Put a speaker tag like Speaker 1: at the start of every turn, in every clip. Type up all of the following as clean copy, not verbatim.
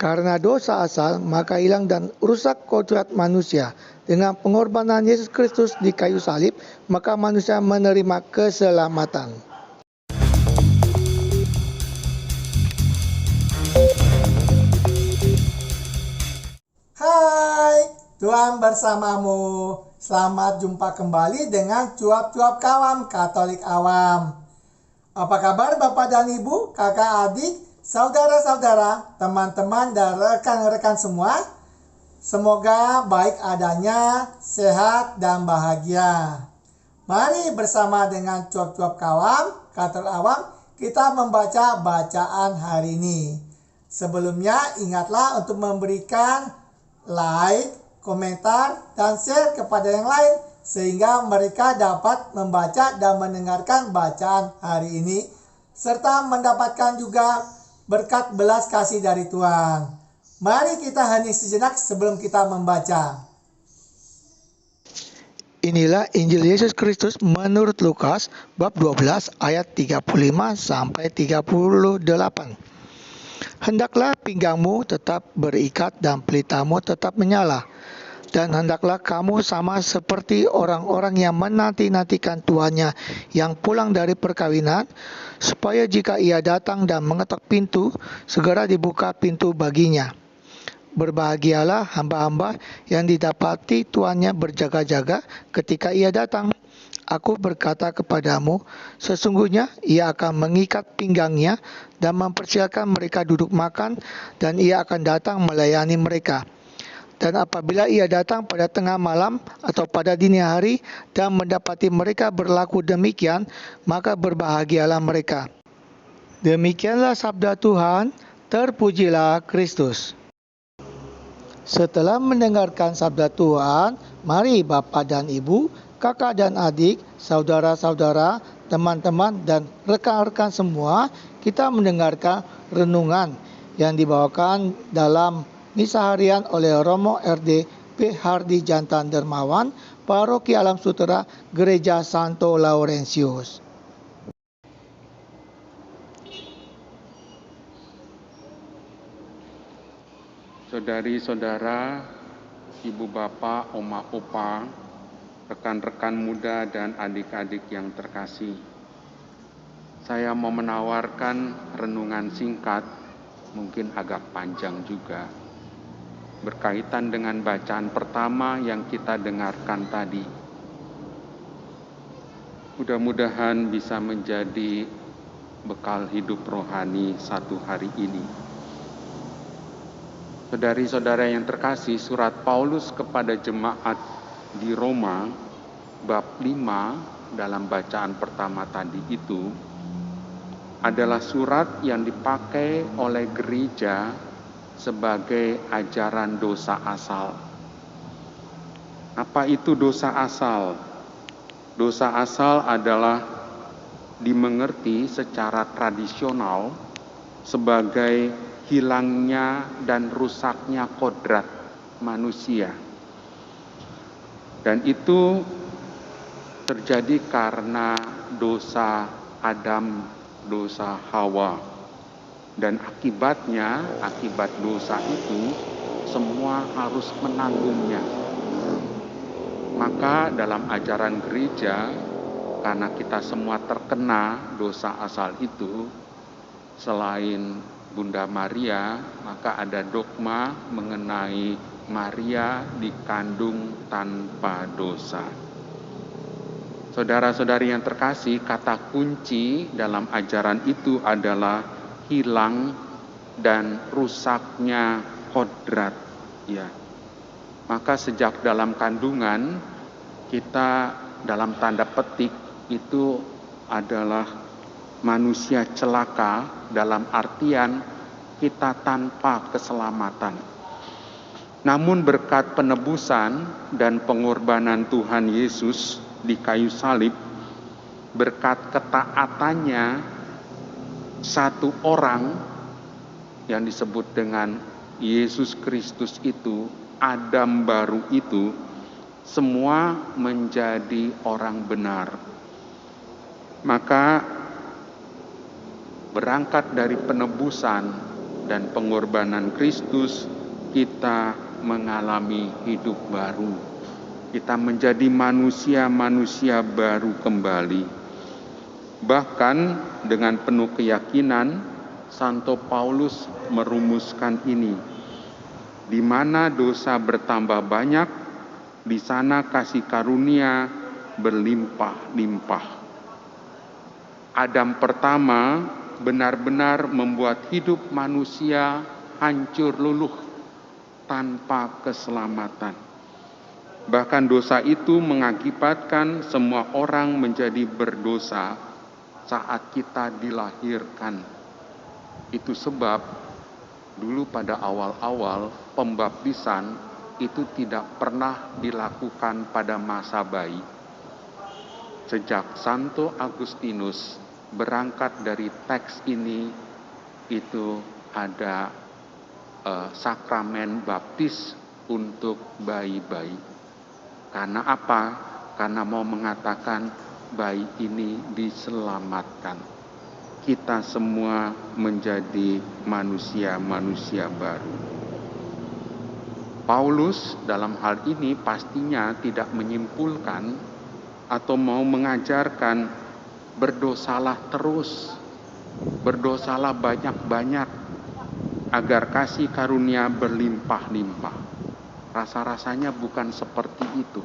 Speaker 1: Karena dosa asal, maka hilang dan rusak kodrat manusia. Dengan pengorbanan Yesus Kristus di kayu salib, maka manusia menerima keselamatan.
Speaker 2: Hai, Tuhan bersamamu. Selamat jumpa kembali dengan Cuap-Cuap Kawam Katolik Awam. Apa kabar Bapak dan Ibu, kakak adik, saudara-saudara, teman-teman dan rekan-rekan semua? Semoga baik adanya, sehat dan bahagia. Mari bersama dengan Cuap-Cuap Kawam Katolik Awam kita membaca bacaan hari ini. Sebelumnya ingatlah untuk memberikan like, komentar, dan share kepada yang lain sehingga mereka dapat membaca dan mendengarkan bacaan hari ini serta mendapatkan juga berkat belas kasih dari Tuhan. Mari kita hening sejenak sebelum kita membaca.
Speaker 1: Inilah Injil Yesus Kristus menurut Lukas bab 12 ayat 35 sampai 38. Hendaklah pinggangmu tetap berikat dan pelitamu tetap menyala. Dan hendaklah kamu sama seperti orang-orang yang menanti-nantikan tuannya yang pulang dari perkawinan, supaya jika ia datang dan mengetok pintu, segera dibuka pintu baginya. Berbahagialah hamba-hamba yang didapati tuannya berjaga-jaga ketika ia datang. Aku berkata kepadamu, sesungguhnya ia akan mengikat pinggangnya dan mempersilakan mereka duduk makan, dan ia akan datang melayani mereka. Dan apabila ia datang pada tengah malam atau pada dini hari dan mendapati mereka berlaku demikian, maka berbahagialah mereka. Demikianlah sabda Tuhan, terpujilah Kristus. Setelah mendengarkan sabda Tuhan, mari Bapak dan Ibu, kakak dan adik, saudara-saudara, teman-teman dan rekan-rekan semua, kita mendengarkan renungan yang dibawakan dalam Misa Harian oleh Romo RD P. Hardi Jantan Dermawan, Paroki Alam Sutera, Gereja Santo Laurentius.
Speaker 3: Saudari-saudara, ibu bapak, oma opa, rekan-rekan muda dan adik-adik yang terkasih, saya mau menawarkan renungan singkat, mungkin agak panjang juga, berkaitan dengan bacaan pertama yang kita dengarkan tadi. Mudah-mudahan bisa menjadi bekal hidup rohani satu hari ini. Saudari-saudara yang terkasih, surat Paulus kepada jemaat di Roma, bab 5 dalam bacaan pertama tadi itu, adalah surat yang dipakai oleh gereja sebagai ajaran dosa asal. Apa itu dosa asal? Dosa asal adalah dimengerti secara tradisional sebagai hilangnya dan rusaknya kodrat manusia. Dan itu terjadi karena dosa Adam, dosa Hawa. Dan akibatnya, akibat dosa itu, semua harus menanggungnya. Maka dalam ajaran gereja, karena kita semua terkena dosa asal itu, selain Bunda Maria, maka ada dogma mengenai Maria dikandung tanpa dosa. Saudara-saudari yang terkasih, kata kunci dalam ajaran itu adalah hilang dan rusaknya kodrat, ya. Maka sejak dalam kandungan kita dalam tanda petik itu adalah manusia celaka, dalam artian kita tanpa keselamatan. Namun berkat penebusan dan pengorbanan Tuhan Yesus di kayu salib, berkat ketaatannya satu orang yang disebut dengan Yesus Kristus itu, Adam baru itu, semua menjadi orang benar. Maka berangkat dari penebusan dan pengorbanan Kristus, kita mengalami hidup baru. Kita menjadi manusia-manusia baru kembali. Bahkan dengan penuh keyakinan, Santo Paulus merumuskan ini. Di mana dosa bertambah banyak, di sana kasih karunia berlimpah-limpah. Adam pertama benar-benar membuat hidup manusia hancur luluh tanpa keselamatan. Bahkan dosa itu mengakibatkan semua orang menjadi berdosa saat kita dilahirkan. Itu sebab dulu pada awal-awal pembaptisan itu tidak pernah dilakukan pada masa bayi. Sejak Santo Agustinus berangkat dari teks ini, itu ada sakramen baptis untuk bayi-bayi. Karena apa? Karena mau mengatakan bayi ini diselamatkan. Kita semua menjadi manusia-manusia baru. Paulus dalam hal ini pastinya tidak menyimpulkan atau mau mengajarkan berdosalah terus, berdosalah banyak-banyak agar kasih karunia berlimpah-limpah. Rasa-rasanya bukan seperti itu.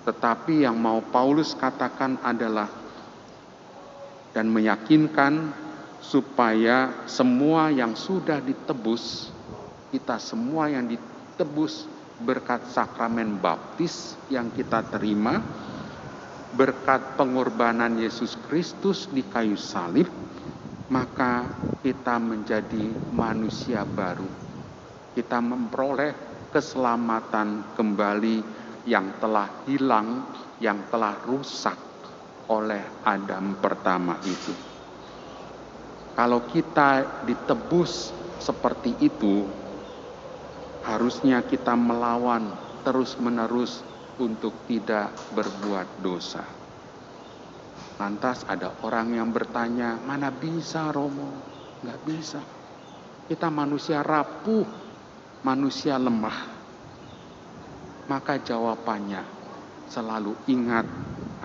Speaker 3: Tetapi yang mau Paulus katakan adalah dan meyakinkan supaya semua yang sudah ditebus, kita semua yang ditebus berkat sakramen baptis yang kita terima, berkat pengorbanan Yesus Kristus di kayu salib, maka kita menjadi manusia baru. Kita memperoleh keselamatan kembali yang telah hilang, yang telah rusak oleh Adam pertama itu. Kalau kita ditebus seperti itu, harusnya kita melawan terus-menerus untuk tidak berbuat dosa. Lantas ada orang yang bertanya, mana bisa Romo? Nggak bisa. Kita manusia rapuh, manusia lemah. Maka jawabannya selalu ingat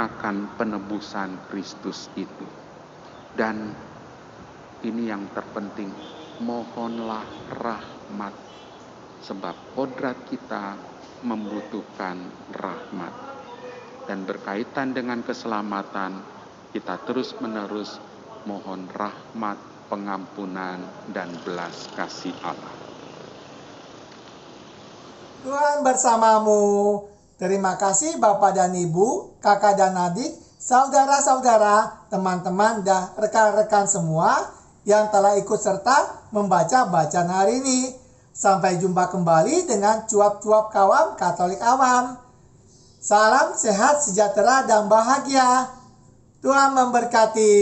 Speaker 3: akan penebusan Kristus itu. Dan ini yang terpenting, mohonlah rahmat. Sebab kodrat kita membutuhkan rahmat. Dan berkaitan dengan keselamatan, kita terus-menerus mohon rahmat, pengampunan, dan belas kasih Allah.
Speaker 2: Tuhan bersamamu. Terima kasih Bapak dan Ibu, kakak dan adik, saudara-saudara, teman-teman, dan rekan-rekan semua yang telah ikut serta membaca bacaan hari ini. Sampai jumpa kembali dengan cuap-cuap kawam Katolik awam. Salam sehat, sejahtera, dan bahagia. Tuhan memberkati.